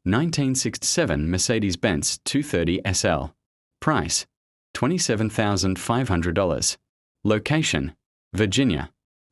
1967 Mercedes-Benz 230 SL. Price: $27,500. Location: Virginia.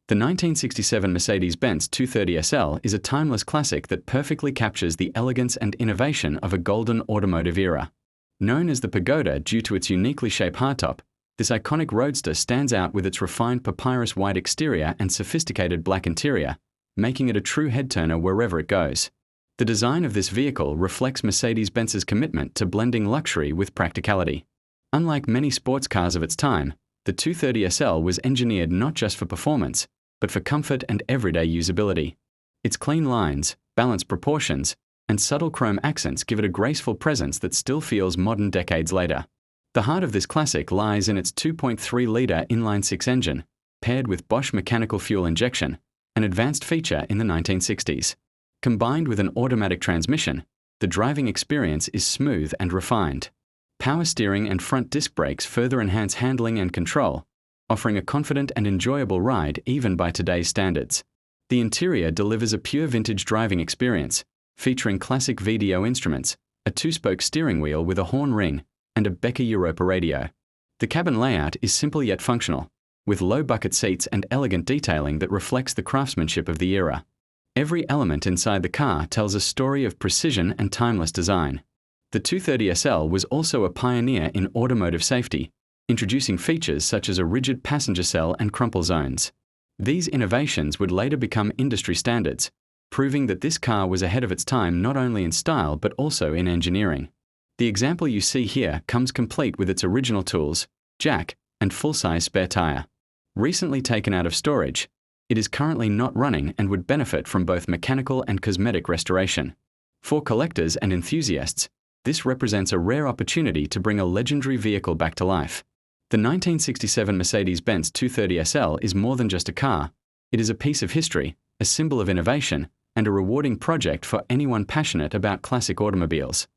The 1967 Mercedes-Benz 230 SL is a timeless classic that perfectly captures the elegance and innovation of a golden automotive era. Known as the Pagoda due to its uniquely shaped hardtop, this iconic roadster stands out with its refined papyrus white exterior and sophisticated black interior, making it a true head-turner wherever it goes. The design of this vehicle reflects Mercedes-Benz's commitment to blending luxury with practicality. Unlike many sports cars of its time, the 230 SL was engineered not just for performance, but for comfort and everyday usability. Its clean lines, balanced proportions, and subtle chrome accents give it a graceful presence that still feels modern decades later. The heart of this classic lies in its 2.3-litre inline-six engine, paired with Bosch mechanical fuel injection, an advanced feature in the 1960s. Combined with an automatic transmission, the driving experience is smooth and refined. Power steering and front disc brakes further enhance handling and control, offering a confident and enjoyable ride even by today's standards. The interior delivers a pure vintage driving experience, featuring classic VDO instruments, a two-spoke steering wheel with a horn ring, and a Becker Europa radio. The cabin layout is simple yet functional, with low bucket seats and elegant detailing that reflects the craftsmanship of the era. Every element inside the car tells a story of precision and timeless design. The 230 SL was also a pioneer in automotive safety, introducing features such as a rigid passenger cell and crumple zones. These innovations would later become industry standards, proving that this car was ahead of its time not only in style but also in engineering. The example you see here comes complete with its original tools, jack, and full-size spare tire. Recently taken out of storage, it is currently not running and would benefit from both mechanical and cosmetic restoration. For collectors and enthusiasts, this represents a rare opportunity to bring a legendary vehicle back to life. The 1967 Mercedes-Benz 230 SL is more than just a car. It is a piece of history, a symbol of innovation, and a rewarding project for anyone passionate about classic automobiles.